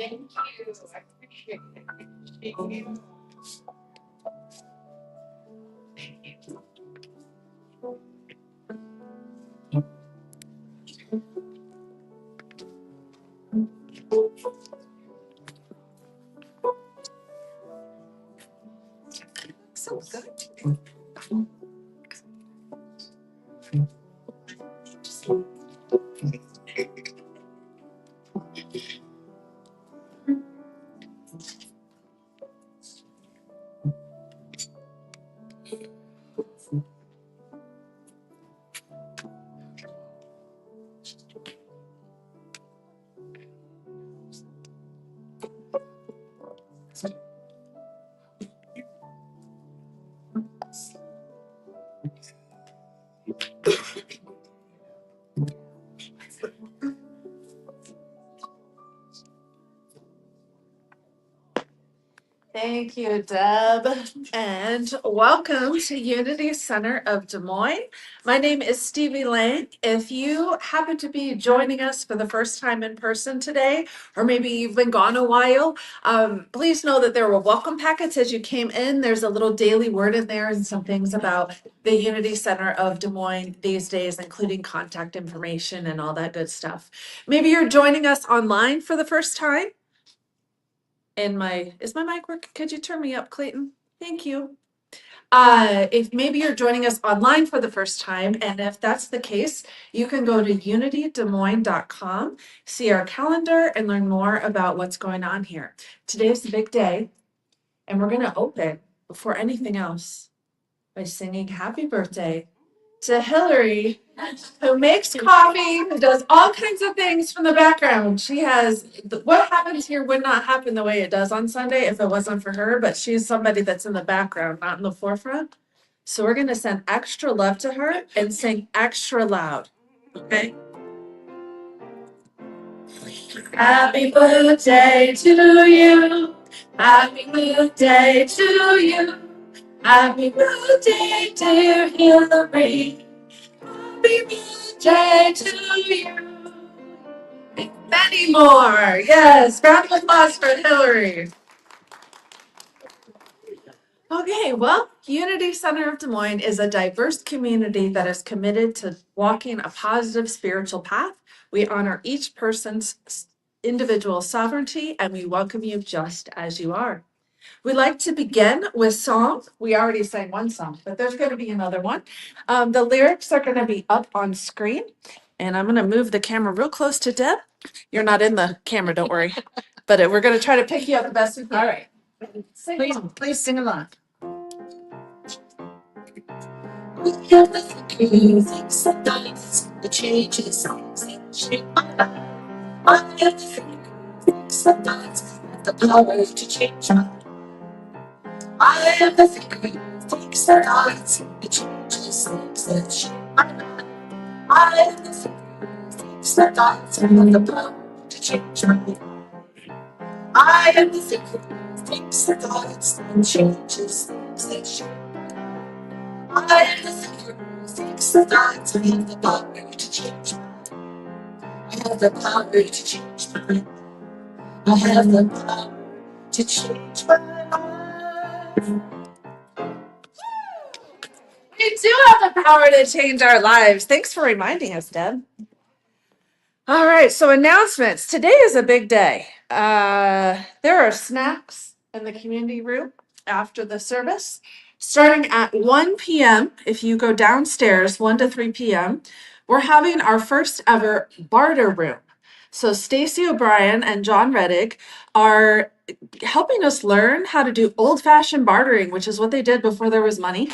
Thank you. I appreciate it. Thank you. So good. Thank you, Deb, and welcome to Unity Center of Des Moines. My name is Stevie Lang. If you happen to be joining us for the first time in person today, or maybe you've been gone a while, please know that there were welcome packets as you came in. There's a little daily word in there and some things about the Unity Center of Des Moines these days, including contact information and all that good stuff. Maybe you're joining us online for the first time. Is my mic working? Could you turn me up, Clayton? Thank you. If maybe you're joining us online for the first time, and if that's the case, you can go to unitydesmoines.com, see our calendar, and learn more about what's going on here. Today's the big day, and we're going to open before anything else by singing happy birthday to Hillary, who makes coffee, who does all kinds of things from the background. She has what happens here would not happen the way it does on Sunday if it wasn't for her, but she's somebody that's in the background, not in the forefront. So we're going to send extra love to her and sing extra loud. Okay? Happy birthday to you. Happy birthday to you. Happy birthday, dear Hillary. Happy birthday to you. And many more. Yes, round of applause for Hillary. Okay, well, Unity Center of Des Moines is a diverse community that is committed to walking a positive spiritual path. We honor each person's individual sovereignty and we welcome you just as you are. We like to begin with song. We already sang one song, but there's going to be another one. The lyrics are going to be up on screen, and I'm going to move the camera real close to Deb. You're not in the camera, don't worry. But we're going to try to pick you up the best we can. All right. Please sing along. We have the things sometimes the changes that shape my life. I have the things sometimes the power to change my life. I am the things that I see, the changes, things that shape my life. I am the things that I see, the power to change my life. I am the things that I see, the changes, things that shape my life. I am the things that I see, the power to change my life. I have the power to change my life. I have the power to change my life. We do have the power to change our lives. Thanks for reminding us, Deb. All right, so announcements. Today is a big day. There are snacks in the community room after the service. Starting at 1 p.m., if you go downstairs, 1 to 3 p.m., we're having our first ever barter room. So Stacy O'Brien and John Reddick are helping us learn how to do old-fashioned bartering, which is what they did before there was money.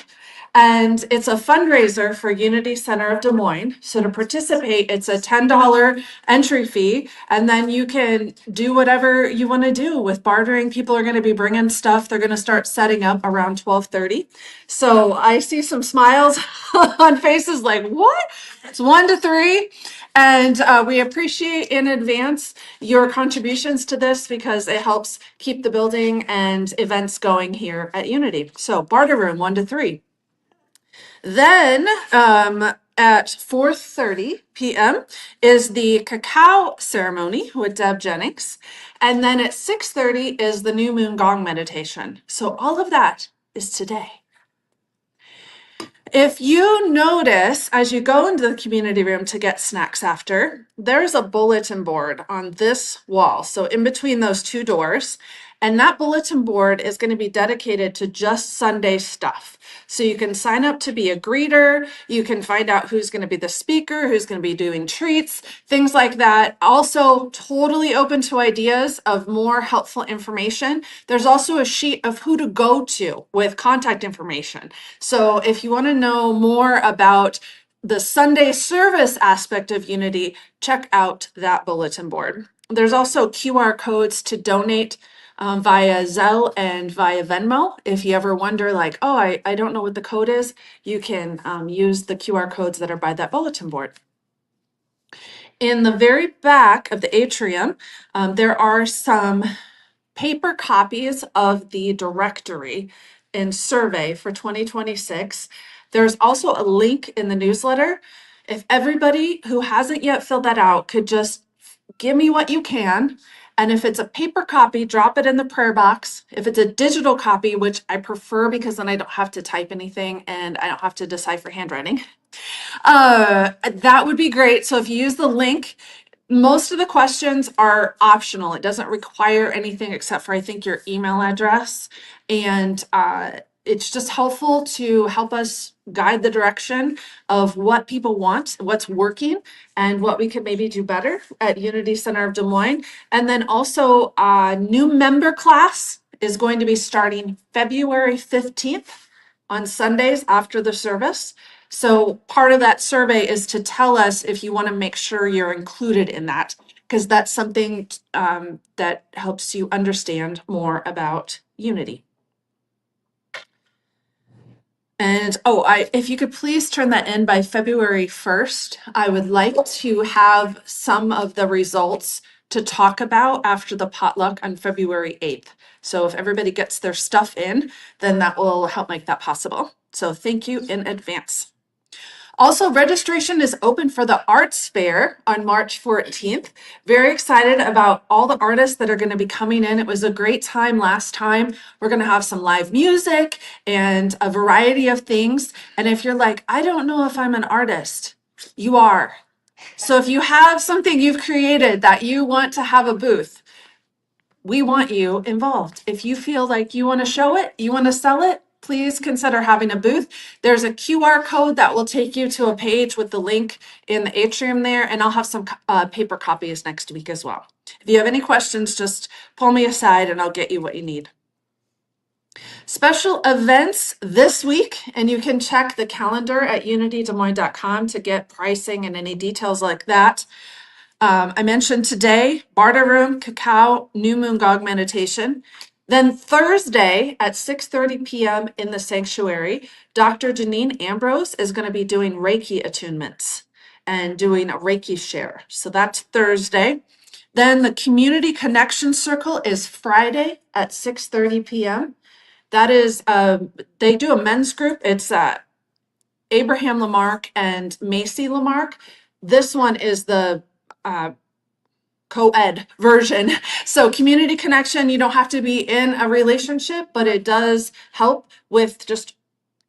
And it's a fundraiser for Unity Center of Des Moines. So to participate, it's a $10 entry fee, and then you can do whatever you want to do with bartering. People are going to be bringing stuff. They're going to start setting up around 12:30. So I see some smiles on faces like, what? It's 1 to 3. And we appreciate in advance your contributions to this because it helps keep the building and events going here at Unity. So barter room 1 to 3. Then at 4:30 p.m. is the cacao ceremony with Deb Jennings. And then at 6:30 is the new moon gong meditation. So all of that is today. If you notice as you go into the community room to get snacks after, there's a bulletin board on this wall. So in between those two doors, and that bulletin board is going to be dedicated to just Sunday stuff. So you can sign up to be a greeter. You can find out who's going to be the speaker, who's going to be doing treats, things like that. Also totally open to ideas of more helpful information. There's also a sheet of who to go to with contact information. So if you want to know more about the Sunday service aspect of Unity, check out that bulletin board. There's also QR codes to donate via Zelle and via Venmo. If you ever wonder like, oh, I don't know what the code is, you can use the QR codes that are by that bulletin board. In the very back of the atrium, there are some paper copies of the directory and survey for 2026. There's also a link in the newsletter. If everybody who hasn't yet filled that out could just give me what you can. And if it's a paper copy, drop it in the prayer box. If it's a digital copy, which I prefer because then I don't have to type anything and I don't have to decipher handwriting, that would be great. So if you use the link, most of the questions are optional. It doesn't require anything except for, I think, your email address. And it's just helpful to help us guide the direction of what people want, what's working, and what we could maybe do better at Unity Center of Des Moines. And then also a new member class is going to be starting February 15th on Sundays after the service. So part of that survey is to tell us if you want to make sure you're included in that, because that's something that helps you understand more about Unity. And if you could please turn that in by February 1st, I would like to have some of the results to talk about after the potluck on February 8th. So if everybody gets their stuff in, then that will help make that possible. So thank you in advance. Also, registration is open for the Arts Fair on March 14th. Very excited about all the artists that are going to be coming in. It was a great time last time. We're going to have some live music and a variety of things. And if you're like, I don't know if I'm an artist, you are. So if you have something you've created that you want to have a booth, we want you involved. If you feel like you want to show it, you want to sell it, please consider having a booth. There's a QR code that will take you to a page with the link in the atrium there, and I'll have some paper copies next week as well. If you have any questions, just pull me aside and I'll get you what you need. Special events this week, and you can check the calendar at unitydesmoines.com to get pricing and any details like that. I mentioned today, barter room, cacao, new moon gong meditation. Then Thursday at 6:30 p.m. in the sanctuary, Dr. Janine Ambrose is going to be doing Reiki attunements and doing a Reiki share. So that's Thursday. Then the community connection circle is Friday at 6:30 p.m. That is, they do a men's group. It's Abraham Lamarck and Macy Lamarck. This one is the co-ed version. So community connection, you don't have to be in a relationship, but it does help with just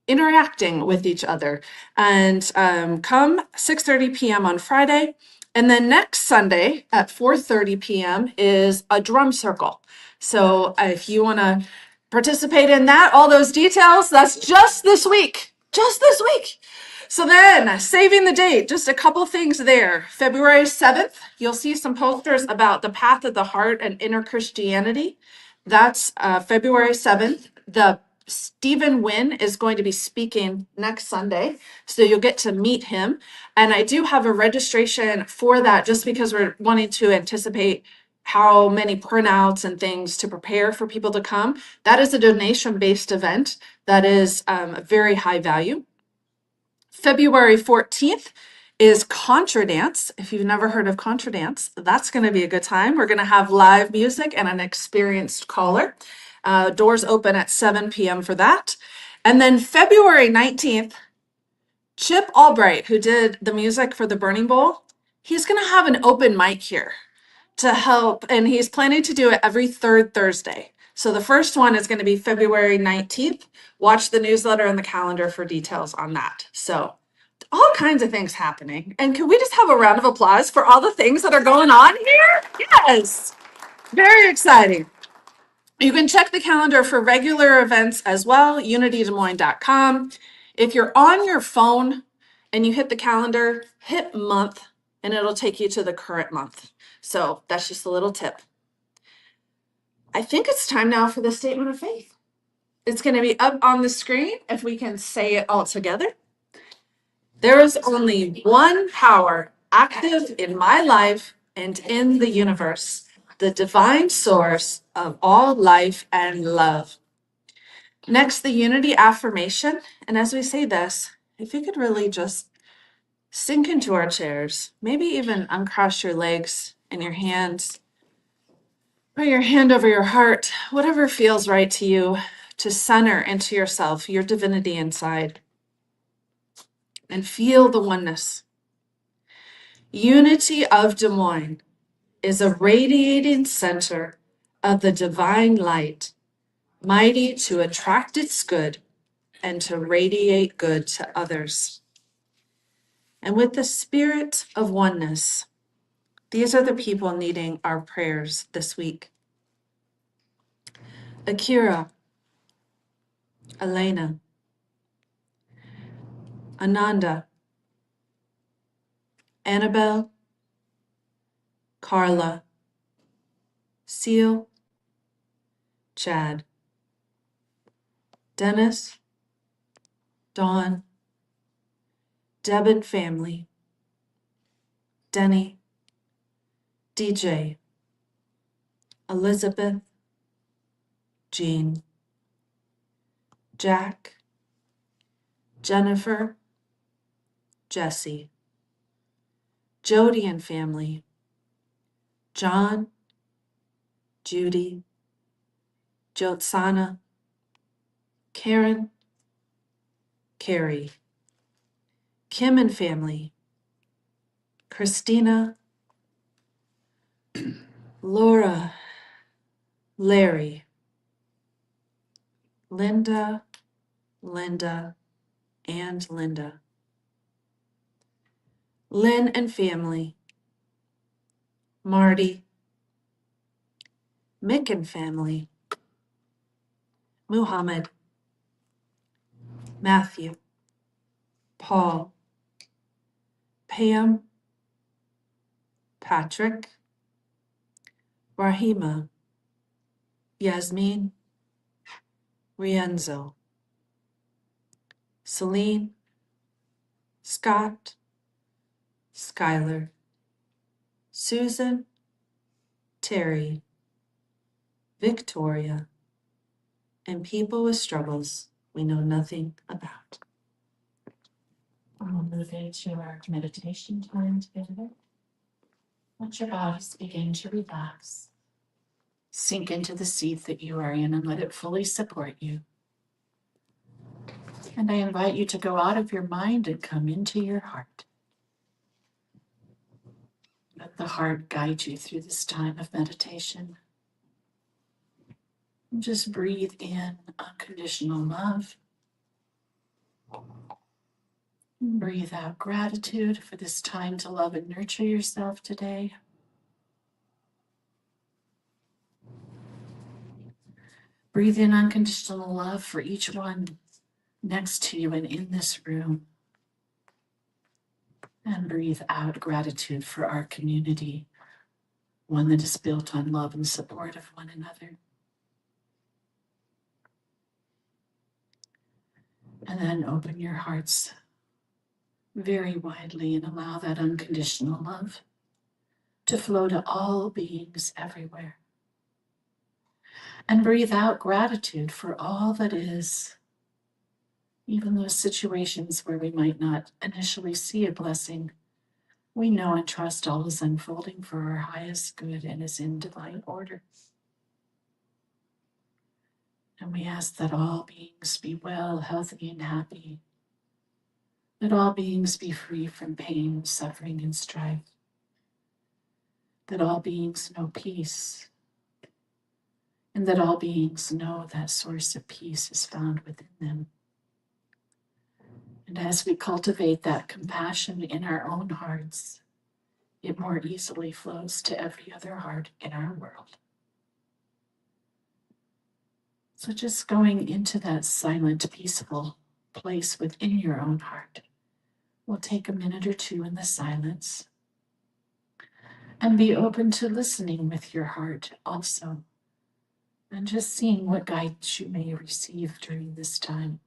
interacting with each other. And come 6:30 p.m. on Friday. And then next Sunday at 4:30 p.m. is a drum circle. So if you want to participate in that, all those details, that's just this week. Just this week. So then, saving the date, just a couple things there. February 7th, you'll see some posters about the path of the heart and inner Christianity. That's February 7th. The Stephen Wynn is going to be speaking next Sunday, so you'll get to meet him. And I do have a registration for that just because we're wanting to anticipate how many printouts and things to prepare for people to come. That is a donation-based event that is very high value. February 14th is Contra Dance. If you've never heard of Contra Dance, that's going to be a good time. We're going to have live music and an experienced caller. Doors open at 7 p.m. for that. And then February 19th, Chip Albright, who did the music for the Burning Bowl, he's going to have an open mic here to help, and he's planning to do it every third Thursday. So the first one is going to be February 19th. Watch the newsletter and the calendar for details on that. So all kinds of things happening. And can we just have a round of applause for all the things that are going on here? Yes, very exciting. You can check the calendar for regular events as well, unitydesmoines.com. If you're on your phone and you hit the calendar, hit month, and it'll take you to the current month. So that's just a little tip. I think it's time now for the statement of faith. It's going to be up on the screen if we can say it all together. There is only one power active in my life and in the universe, the divine source of all life and love. Next, the unity affirmation. And as we say this, if you could really just sink into our chairs, maybe even uncross your legs and your hands, put your hand over your heart, whatever feels right to you, to center into yourself, your divinity inside, and feel the oneness. Unity of Des Moines is a radiating center of the divine light, mighty to attract its good and to radiate good to others. And with the spirit of oneness, these are the people needing our prayers this week. Akira, Alana, Ananda, Annabelle, Carla, Seal, Chad, Dennis, Dawn, Deb and family, Denny, DJ, Elizabeth, Jean, Jack, Jennifer, Jesse, Jody and family, John, Judy, Jotsana, Karen, Carrie, Kim and family, Christina, Laura, Larry, Linda, and Linda, Lynn and family, Marty, Mick and family, Muhammad, Matthew, Paul, Pam, Patrick, Rahima, Yasmin, Rienzo, Celine, Scott, Skylar, Susan, Terry, Victoria, and people with struggles we know nothing about. We'll move into our meditation time together. Let your bodies begin to relax. Sink into the seat that you are in and let it fully support you. And I invite you to go out of your mind and come into your heart. Let the heart guide you through this time of meditation. And just breathe in unconditional love. Breathe out gratitude for this time to love and nurture yourself today. Breathe in unconditional love for each one next to you and in this room. And breathe out gratitude for our community, one that is built on love and support of one another. And then open your hearts very widely and allow that unconditional love to flow to all beings everywhere. And breathe out gratitude for all that is, even those situations where we might not initially see a blessing. We know and trust all is unfolding for our highest good and is in divine order. And we ask that all beings be well, healthy, and happy, That all beings be free from pain, suffering, and strife. That all beings know peace, and that all beings know that source of peace is found within them. And as we cultivate that compassion in our own hearts, it more easily flows to every other heart in our world. So just going into that silent, peaceful place within your own heart. We'll take a minute or two in the silence and be open to listening with your heart also, and just seeing what guidance you may receive during this time.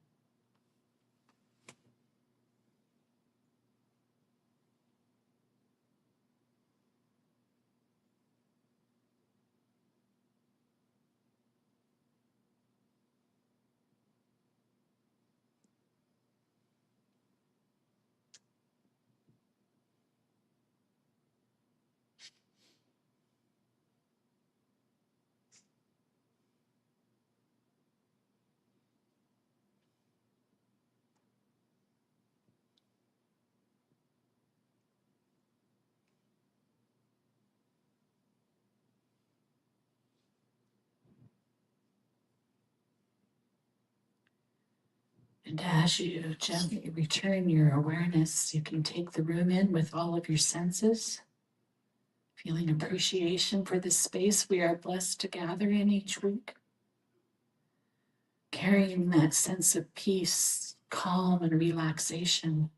And as you gently return your awareness, you can take the room in with all of your senses, feeling appreciation for the space we are blessed to gather in each week, carrying that sense of peace, calm, and relaxation,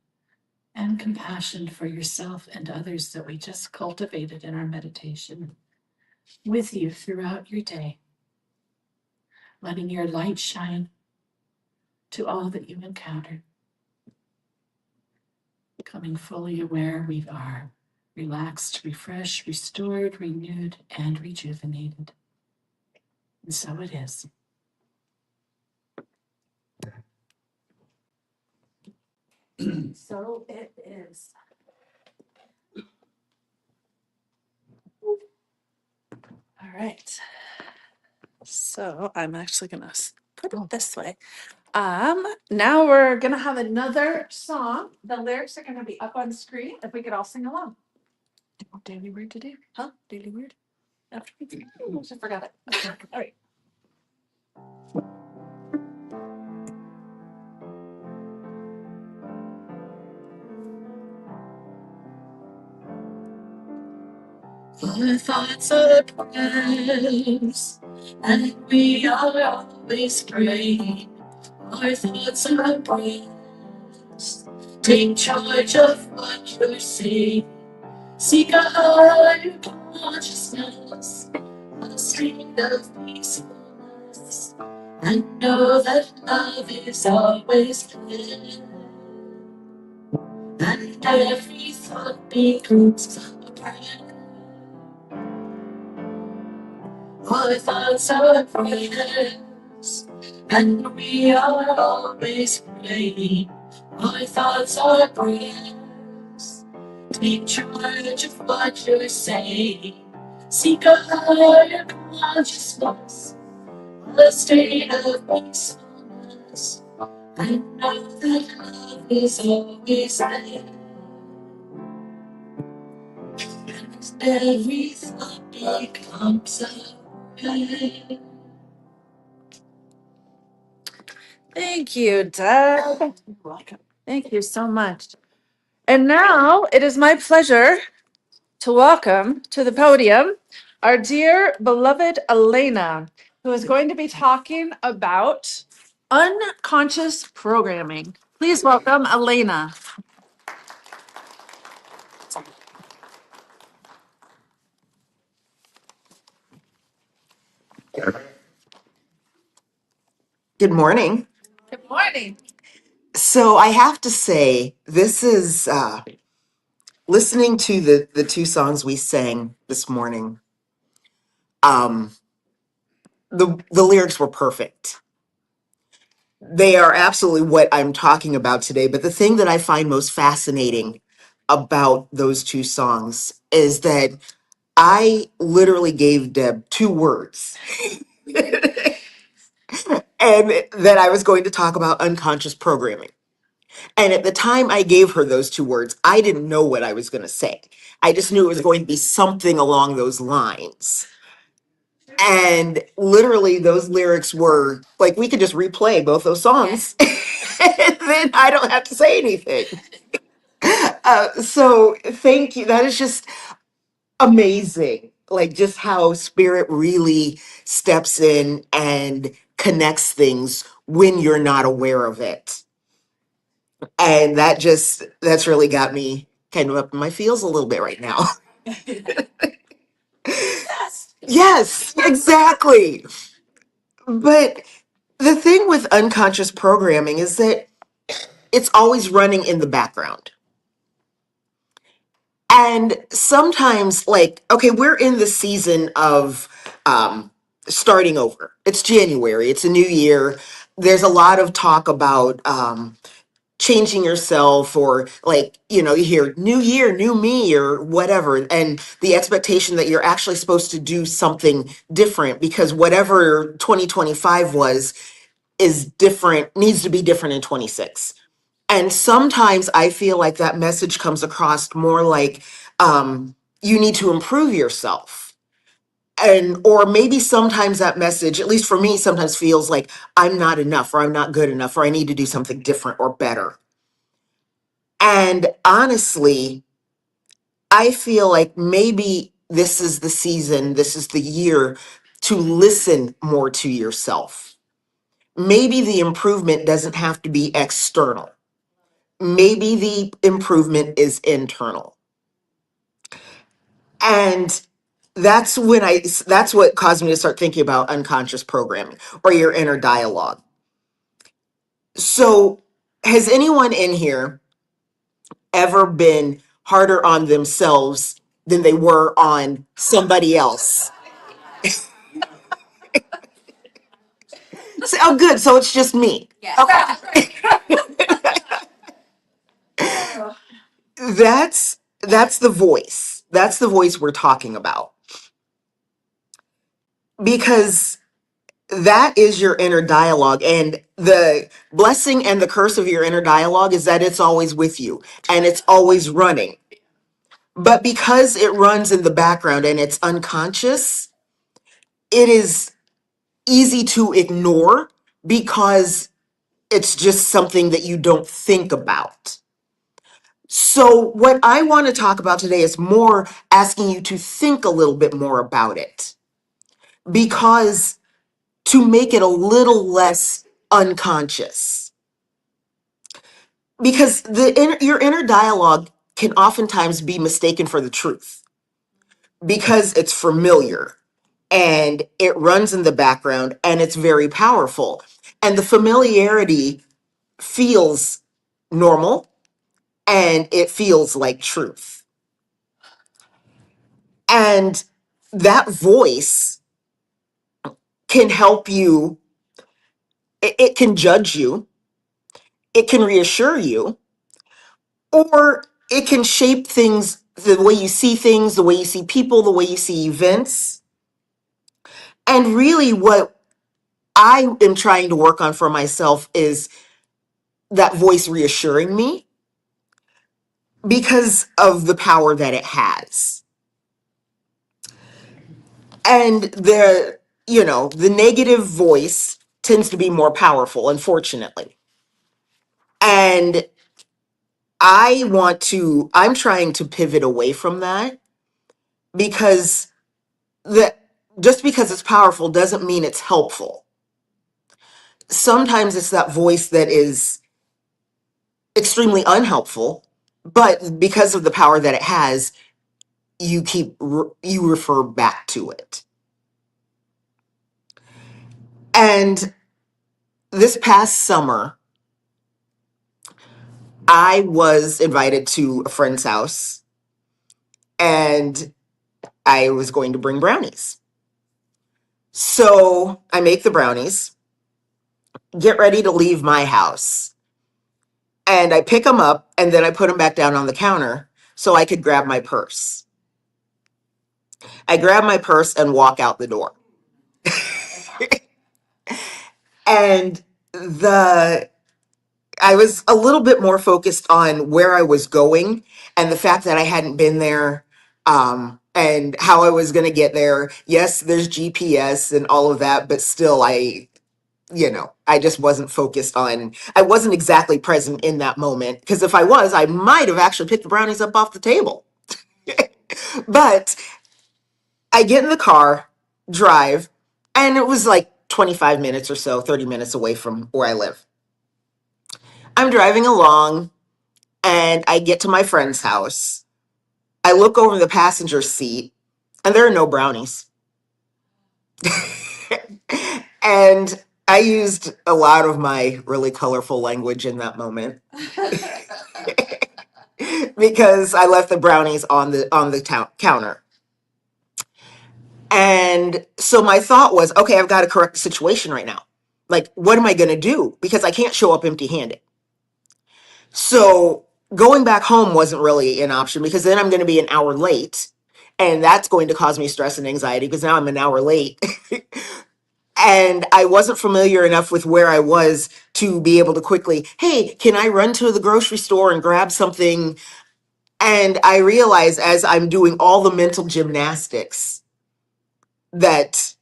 and compassion for yourself and others that we just cultivated in our meditation with you throughout your day, letting your light shine to all that you encounter, becoming fully aware we are relaxed, refreshed, restored, renewed, and rejuvenated. And so it is. So it is. All right. So I'm actually gonna put it this way. Now we're gonna have another song. The lyrics are gonna be up on screen. If we could all sing along. Daily word today? Huh? Daily word? After we I forgot it. Okay. All right. Our thoughts are prayers, and we are always praying. Our thoughts are prayers. Take charge of what you're saying. Seek a higher consciousness, a state of peacefulness, and know that love is always there. And every thought becomes a prayer. Our thoughts are prayers, and we are always praying. Our thoughts are prayers. Take charge of what you're saying. Seek a higher consciousness, a state of peacefulness, and know that love is always there. And every thought becomes a prayer. Thank you, Deb. You're welcome. Thank you so much. And now it is my pleasure to welcome to the podium our dear beloved Alana, who is going to be talking about unconscious programming. Please welcome Alana. Good morning. Good morning. So I have to say, this is listening to the two songs we sang this morning. The lyrics were perfect. They are absolutely what I'm talking about today. But the thing that I find most fascinating about those two songs is that I literally gave Deb two words, and that I was going to talk about unconscious programming. And at the time I gave her those two words, I didn't know what I was going to say. I just knew it was going to be something along those lines. And literally, those lyrics were like, we could just replay both those songs, and then I don't have to say anything. So, thank you. That is just amazing. Like, just how spirit really steps in and connects things when you're not aware of it. And that's really got me kind of up in my feels a little bit right now. Yes, exactly. But the thing with unconscious programming is that it's always running in the background. And sometimes, like, okay, we're in the season of starting over. It's January, it's a new year. There's a lot of talk about changing yourself, or like, you hear new year, new me, or whatever. And the expectation that you're actually supposed to do something different because whatever 2025 was is different, needs to be different in 26. And sometimes I feel like that message comes across more like you need to improve yourself. And or maybe sometimes that message, at least for me, sometimes feels like I'm not enough, or I'm not good enough, or I need to do something different or better. And honestly, I feel like maybe this is the season, this is the year to listen more to yourself. Maybe the improvement doesn't have to be external. Maybe the improvement is internal. And that's what caused me to start thinking about unconscious programming or your inner dialogue. So, has anyone in here ever been harder on themselves than they were on somebody else? Oh, good. So it's just me. Yeah. Okay. That's the voice. That's the voice we're talking about. Because that is your inner dialogue, and the blessing and the curse of your inner dialogue is that it's always with you and it's always running. But because it runs in the background and it's unconscious, it is easy to ignore because it's just something that you don't think about. So, what I want to talk about today is more asking you to think a little bit more about it, because to make it a little less unconscious. Because your inner dialogue can oftentimes be mistaken for the truth because it's familiar and it runs in the background and it's very powerful. And the familiarity feels normal and it feels like truth. And that voice can help you, it can judge you, it can reassure you, or it can shape things, the way you see things, the way you see people, the way you see events. And really, what I am trying to work on for myself is that voice reassuring me because of the power that it has. And the negative voice tends to be more powerful, unfortunately. And I'm trying to pivot away from that, because that just because it's powerful doesn't mean it's helpful. Sometimes it's that voice that is extremely unhelpful, but because of the power that it has, you refer back to it. And this past summer, I was invited to a friend's house and I was going to bring brownies. So I make the brownies, get ready to leave my house, and I pick them up and then I put them back down on the counter so I could grab my purse. I grab my purse and walk out the door. And the I was a little bit more focused on where I was going and the fact that I hadn't been there, and how I was going to get there. Yes, there's GPS and all of that, but still, I just wasn't focused on, I wasn't exactly present in that moment. Because if I was, I might have actually picked the brownies up off the table. But I get in the car, drive, and it was like 25 minutes or so, 30 minutes away from where I live. I'm driving along and I get to my friend's house. I look over the passenger seat and there are no brownies. And I used a lot of my really colorful language in that moment because I left the brownies on the counter. And so my thought was, okay, I've got to correct the situation right now. Like, what am I going to do? Because I can't show up empty handed. So going back home wasn't really an option because then I'm going to be an hour late. And that's going to cause me stress and anxiety because now I'm an hour late. And I wasn't familiar enough with where I was to be able to quickly, hey, can I run to the grocery store and grab something? And I realized as I'm doing all the mental gymnastics that,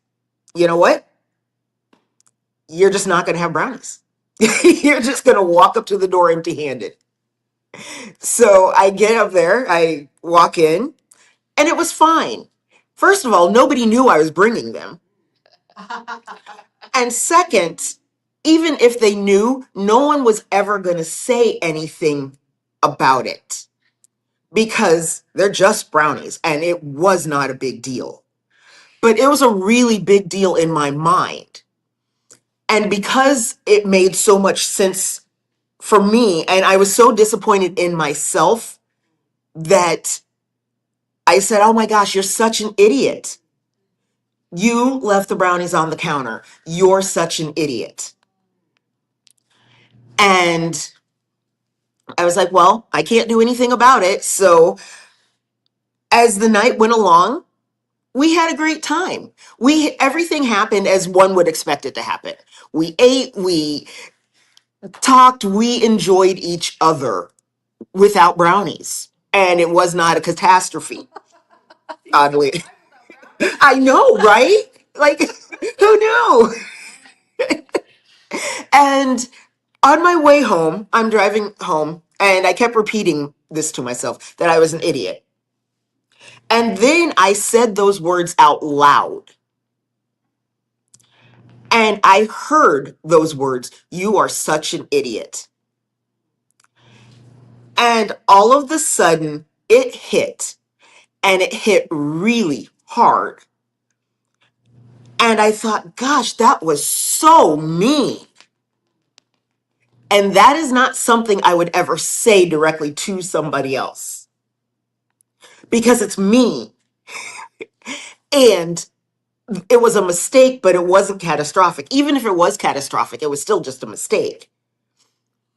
you know what? You're just not going to have brownies. You're just going to walk up to the door empty handed. So I get up there, I walk in, and it was fine. First of all, nobody knew I was bringing them. And second, even if they knew, no one was ever going to say anything about it because they're just brownies and it was not a big deal. But it was a really big deal in my mind. And because it made so much sense for me, and I was so disappointed in myself that I said, oh my gosh, you're such an idiot. You left the brownies on the counter. You're such an idiot. And I was like, well, I can't do anything about it. So as the night went along, we had a great time. Everything happened as one would expect it to happen. We ate, we talked, we enjoyed each other without brownies. And it was not a catastrophe, oddly. I know, right? Like, who knew? And on my way home, I'm driving home, and I kept repeating this to myself that I was an idiot. And then I said those words out loud. And I heard those words, you are such an idiot. And all of the sudden, it hit, and it hit really hard. And I thought, gosh, that was so mean. And that is not something I would ever say directly to somebody else because it's me. And it was a mistake, but it wasn't catastrophic. Even if it was catastrophic, it was still just a mistake.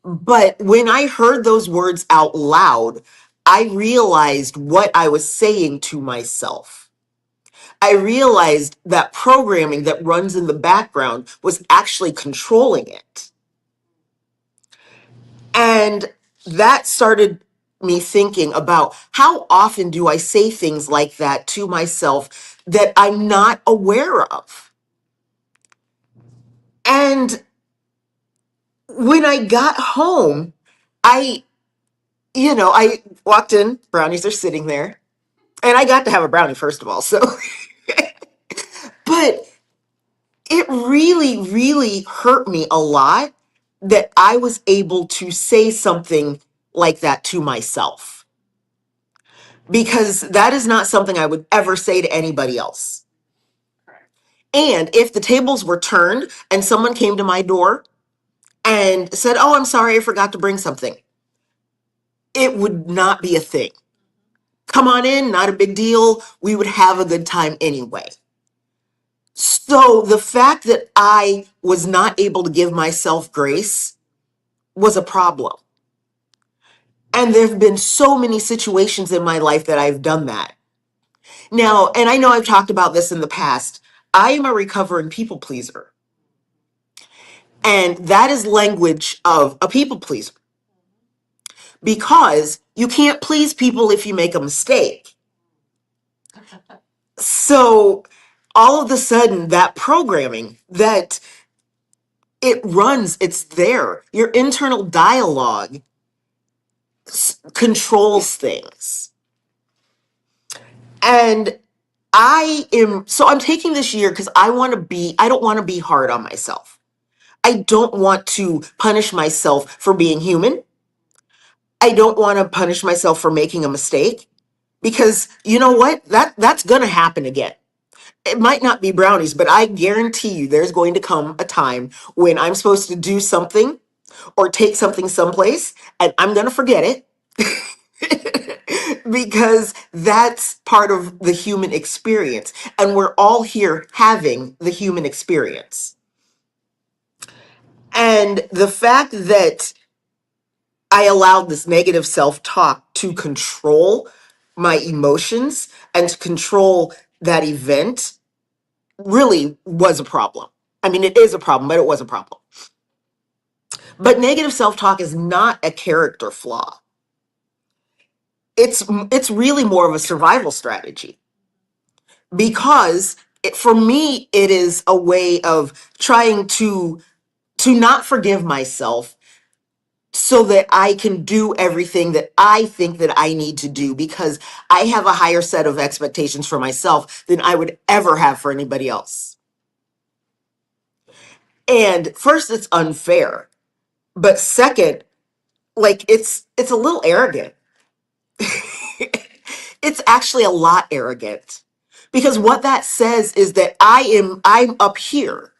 But when I heard those words out loud, I realized what I was saying to myself. I realized that programming that runs in the background was actually controlling it. And that started me thinking about how often do I say things like that to myself that I'm not aware of. And when I got home, I walked in, brownies are sitting there, and I got to have a brownie, first of all. So, but it really, really hurt me a lot that I was able to say something like that to myself, because that is not something I would ever say to anybody else. And if the tables were turned and someone came to my door and said, oh, I'm sorry, I forgot to bring something, it would not be a thing. Come on in, not a big deal. We would have a good time anyway. So the fact that I was not able to give myself grace was a problem. And there have been so many situations in my life that I've done that. Now, and I know I've talked about this in the past, I am a recovering people pleaser. And that is language of a people pleaser, because you can't please people if you make a mistake. So all of a sudden, that programming that it runs, it's there. Your internal dialogue controls things. And I'm taking this year because I don't want to be hard on myself. I don't want to punish myself for being human. I don't want to punish myself for making a mistake, because you know what? That's going to happen again. It might not be brownies, but I guarantee you there's going to come a time when I'm supposed to do something or take something someplace and I'm going to forget it. Because that's part of the human experience. And we're all here having the human experience. And the fact that I allowed this negative self-talk to control my emotions and to control that event really was a problem. I mean, it is a problem, but it was a problem. But negative self-talk is not a character flaw. It's really more of a survival strategy, because for me, it is a way of trying to not forgive myself so that I can do everything that I think that I need to do, because I have a higher set of expectations for myself than I would ever have for anybody else. And first, it's unfair. But second, like it's a little arrogant. It's actually a lot arrogant, because what that says is that I'm up here,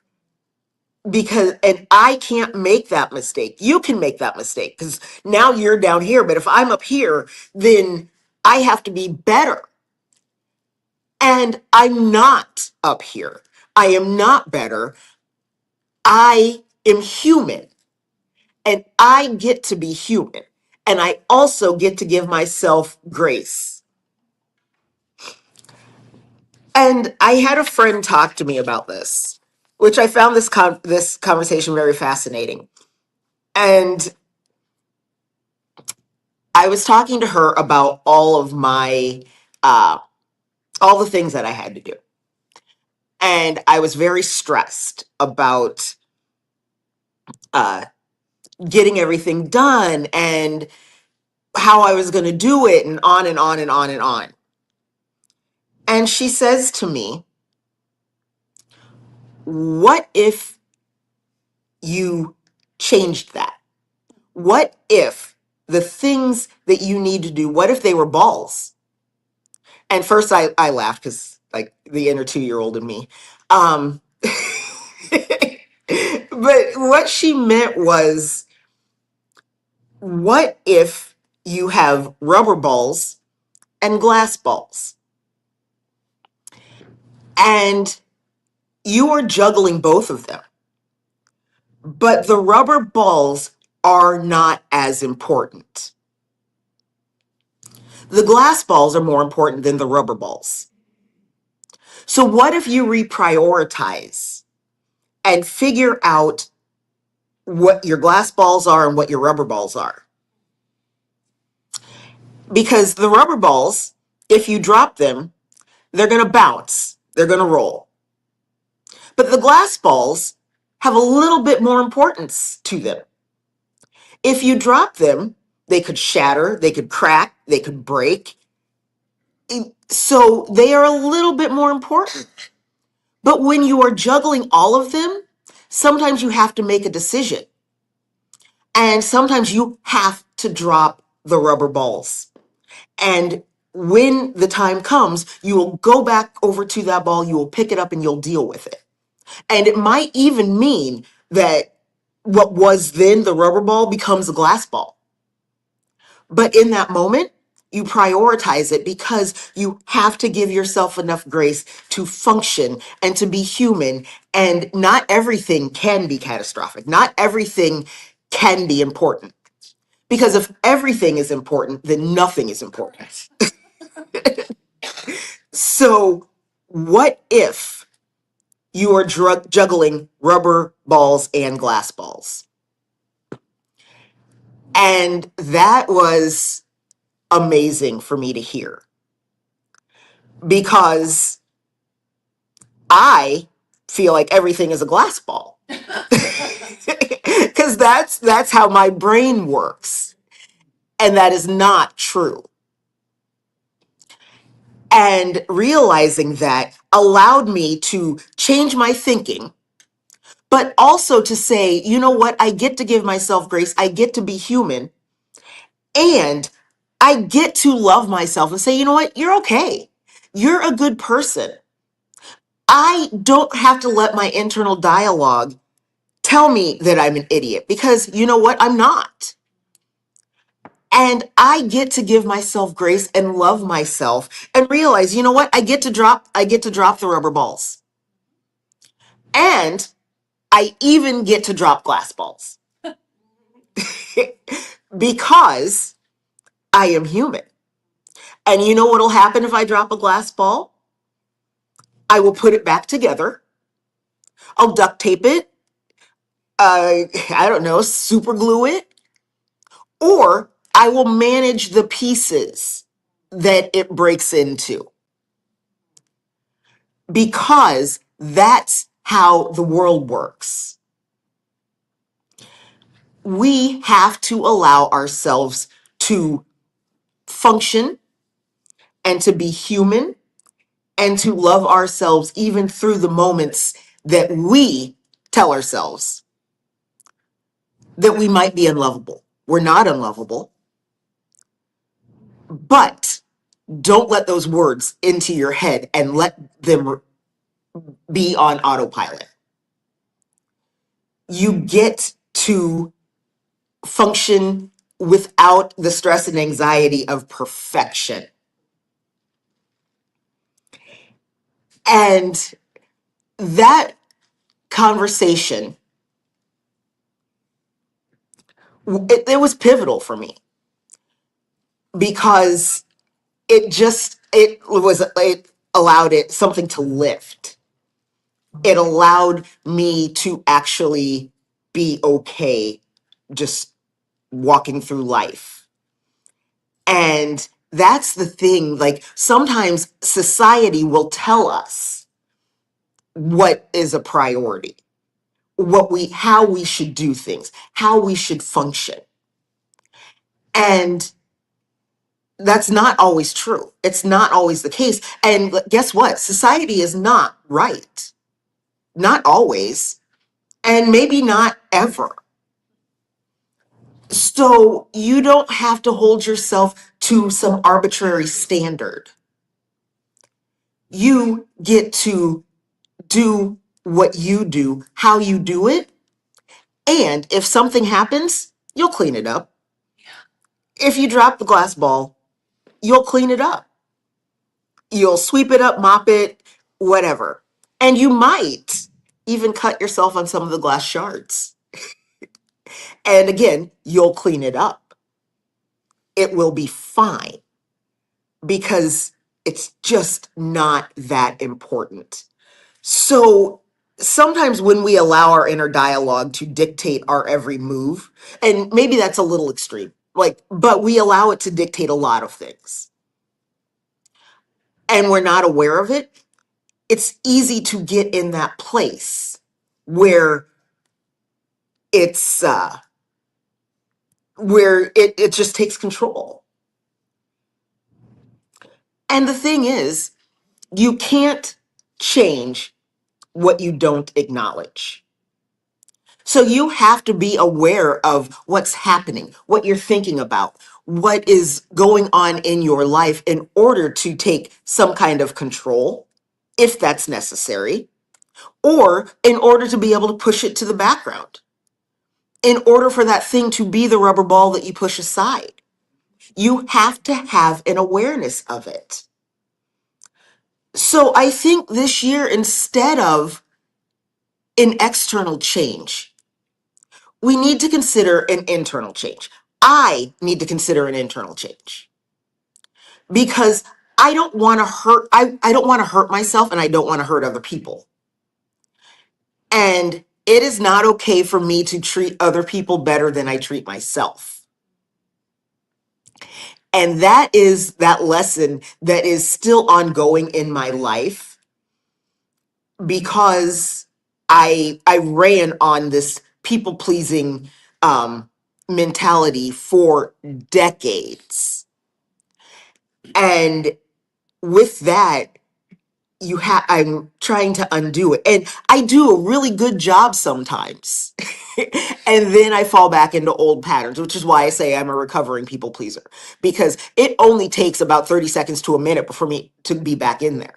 and I can't make that mistake. You can make that mistake because now you're down here. But if I'm up here, then I have to be better. And I'm not up here. I am not better. I am human, and I get to be human. And I also get to give myself grace. And I had a friend talk to me about this, which I found this conversation very fascinating. And I was talking to her about all of my all the things that I had to do. And I was very stressed about getting everything done and how I was going to do it, and on and on and on and on. And she says to me, what if you changed that? What if the things that you need to do, what if they were balls? And first I laughed, because like the inner 2-year-old in me. But what she meant was, what if you have rubber balls and glass balls? And you are juggling both of them. But the rubber balls are not as important. The glass balls are more important than the rubber balls. So what if you reprioritize and figure out what your glass balls are and what your rubber balls are? Because the rubber balls, if you drop them, they're going to bounce. They're going to roll. But the glass balls have a little bit more importance to them. If you drop them, they could shatter, they could crack, they could break. So they are a little bit more important. But when you are juggling all of them, sometimes you have to make a decision. And sometimes you have to drop the rubber balls. And when the time comes, you will go back over to that ball, you will pick it up, and you'll deal with it. And it might even mean that what was then the rubber ball becomes a glass ball. But in that moment, you prioritize it, because you have to give yourself enough grace to function and to be human. And not everything can be catastrophic. Not everything can be important. Because if everything is important, then nothing is important. So what if you are juggling rubber balls and glass balls. And that was amazing for me to hear, because I feel like everything is a glass ball. Because that's how my brain works. And that is not true. And realizing that allowed me to change my thinking, but also to say, you know what? I get to give myself grace. I get to be human. And I get to love myself and say, you know what? You're okay. You're a good person. I don't have to let my internal dialogue tell me that I'm an idiot, because you know what? I'm not. And I get to give myself grace and love myself and realize, you know what? I get to drop the rubber balls. And I even get to drop glass balls because I am human. And you know what'll happen if I drop a glass ball? I will put it back together. I'll duct tape it. I don't know, super glue it, or I will manage the pieces that it breaks into, because that's how the world works. We have to allow ourselves to function and to be human and to love ourselves even through the moments that we tell ourselves that we might be unlovable. We're not unlovable, but don't let those words into your head and let them be on autopilot. You get to function without the stress and anxiety of perfection. And that conversation, it was pivotal for me, because it allowed it something to lift. It allowed me to actually be okay just walking through life. And that's the thing, like sometimes society will tell us what is a priority, how we should do things, how we should function. And that's not always true. It's not always the case. And guess what? Society is not right. Not always, and maybe not ever. So you don't have to hold yourself to some arbitrary standard. You get to do what you do, how you do it. And if something happens, you'll clean it up. If you drop the glass ball, you'll clean it up. You'll sweep it up, mop it, whatever. And you might even cut yourself on some of the glass shards. And again, you'll clean it up. It will be fine, because it's just not that important. So sometimes when we allow our inner dialogue to dictate our every move, and maybe that's a little extreme, but we allow it to dictate a lot of things, and we're not aware of it, it's easy to get in that place where it's where it just takes control. And the thing is, you can't change what you don't acknowledge. So you have to be aware of what's happening, what you're thinking about, what is going on in your life, in order to take some kind of control, if that's necessary, or in order to be able to push it to the background, in order for that thing to be the rubber ball that you push aside. You have to have an awareness of it. So I think this year, instead of an external change, we need to consider an internal change. I need to consider an internal change, because I don't want to hurt myself, and I don't want to hurt other people. And it is not okay for me to treat other people better than I treat myself. And that is that lesson that is still ongoing in my life, because I ran on this people pleasing mentality for decades. And with that, I'm trying to undo it, and I do a really good job sometimes. And then I fall back into old patterns, which is why I say I'm a recovering people pleaser, because it only takes about 30 seconds to a minute for me to be back in there.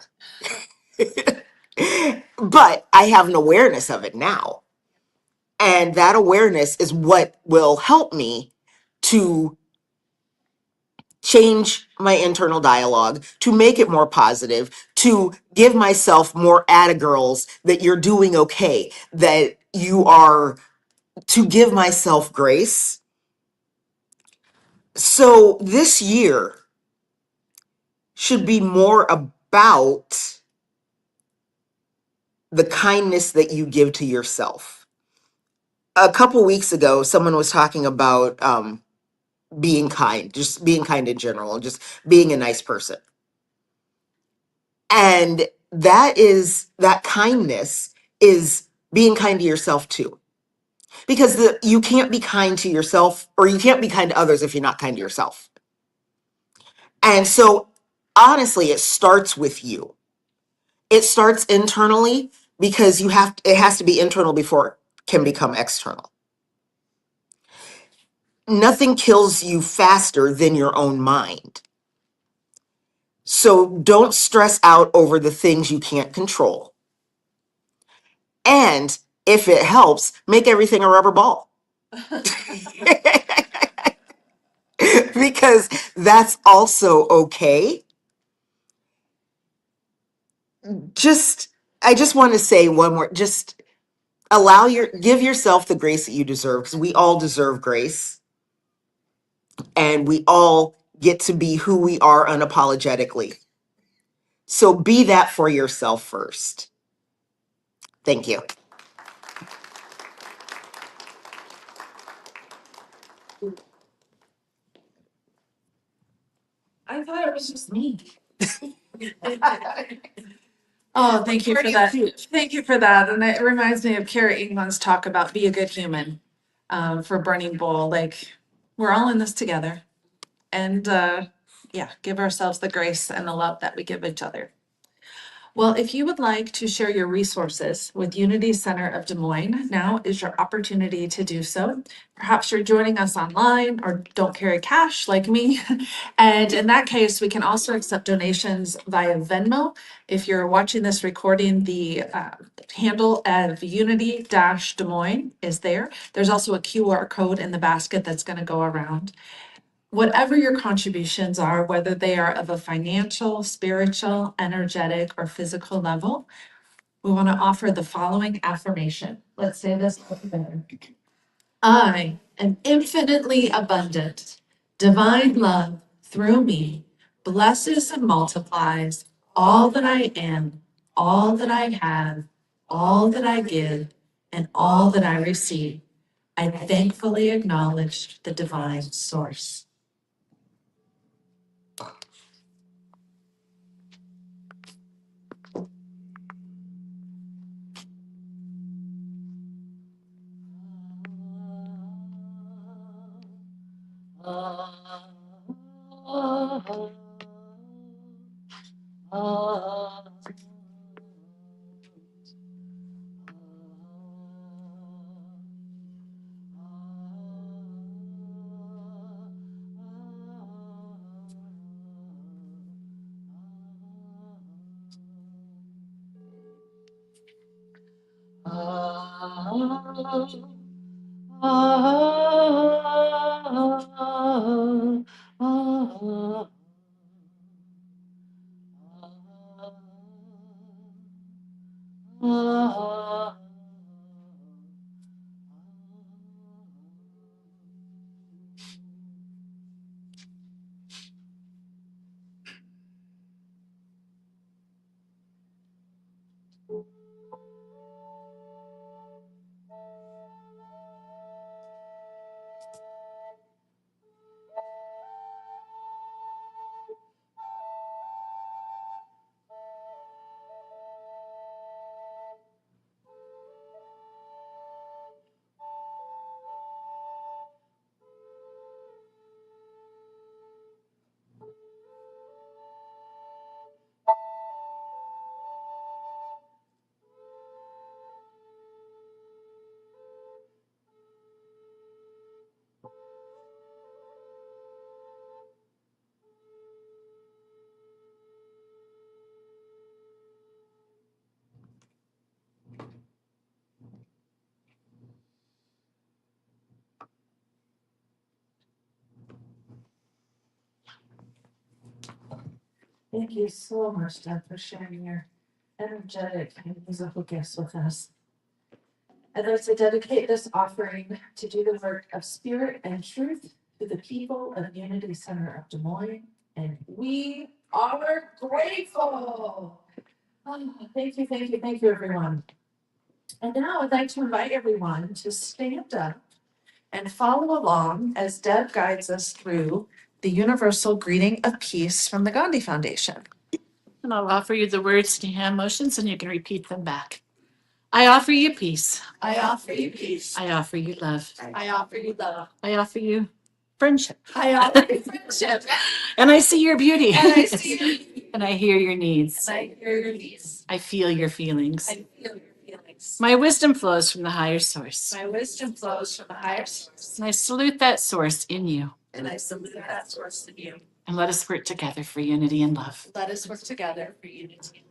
But I have an awareness of it now, and that awareness is what will help me to change my internal dialogue, to make it more positive, to give myself more girls that you're doing okay, that you are, to give myself grace. So this year should be more about the kindness that you give to yourself. A couple weeks ago, someone was talking about being kind, just being kind in general, just being a nice person. And that kindness is being kind to yourself too. Because you can't be kind to yourself, or you can't be kind to others if you're not kind to yourself. And so honestly, it starts with you. It starts internally, because it has to be internal before it can become external. Nothing kills you faster than your own mind. So don't stress out over the things you can't control. And if it helps, make everything a rubber ball. Because that's also okay. I just want to say one more, just give yourself the grace that you deserve, because we all deserve grace, and we all get to be who we are unapologetically. So be that for yourself first. Thank you. I thought it was just me. Oh, thank you for that. Thank you for that. And it reminds me of Kara Ingman's talk about be a good human for Burning Bull. Like, we're all in this together. And yeah, give ourselves the grace and the love that we give each other. Well, if you would like to share your resources with Unity Center of Des Moines, now is your opportunity to do so. Perhaps you're joining us online or don't carry cash like me. And in that case, we can also accept donations via Venmo. If you're watching this recording, the handle of Unity-Des Moines is there. There's also a QR code in the basket that's going to go around. Whatever your contributions are, whether they are of a financial, spiritual, energetic, or physical level, we want to offer the following affirmation. Let's say this together. I am infinitely abundant. Divine love through me blesses and multiplies all that I am, all that I have, all that I give, and all that I receive. I thankfully acknowledge the divine source. Thank you so much, Deb, for sharing your energetic and musical gifts with us. I'd like to dedicate this offering to do the work of spirit and truth to the people of Unity Center of Des Moines, and we are grateful. Oh, thank you, everyone. And now I'd like to invite everyone to stand up and follow along as Deb guides us through the universal greeting of peace from the Gandhi Foundation. And I'll offer you the words to hand motions and you can repeat them back. I offer you peace. I offer you peace. I offer you love. I offer you love. I offer you friendship. I offer you friendship. And I see your beauty. And I see your beauty. And I hear your needs. And I hear your needs. I feel your feelings. I feel your feelings. My wisdom flows from the higher source. My wisdom flows from the higher source. And I salute that source in you. And I salute that source in you. And let us work together for unity and love. Let us work together for unity.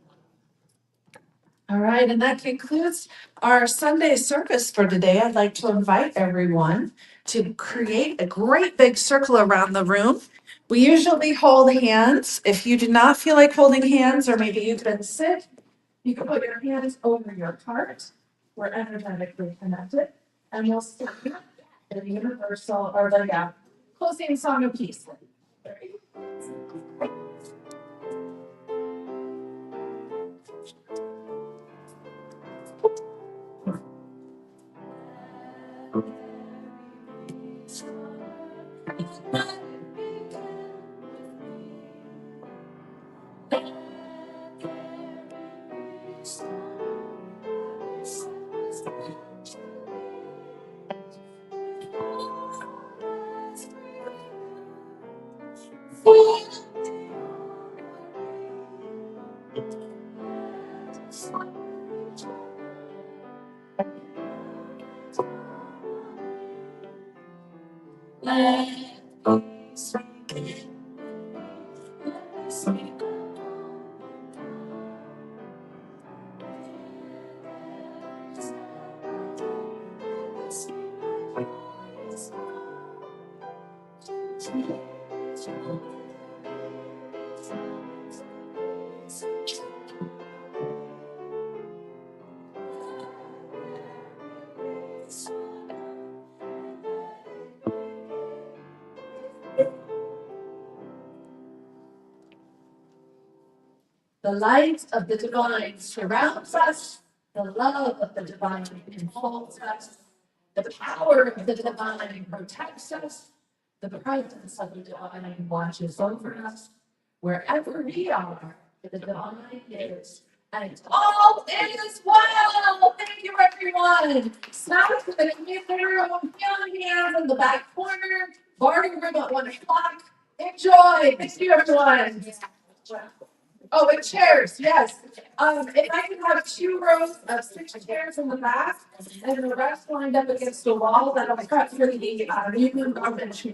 All right, and that concludes our Sunday service for today. I'd like to invite everyone to create a great big circle around the room. We usually hold hands. If you do not feel like holding hands, or maybe you've been sick, you can put your hands over your heart. We're energetically connected, and we'll sing the universal or the closing song of peace. The light of the divine surrounds us. The love of the divine enfolds us. The power of the divine protects us. The presence of the divine watches over us. Wherever we are, the divine is. And all is well. Thank you, everyone. Snacks in the community room, healing hands in the back corner, barter room at 1 o'clock. Enjoy. Thank you, everyone. Oh, and chairs, yes. If I can have 2 rows of 6 chairs in the back and the rest lined up against the wall, that'll be cut for the union garbage.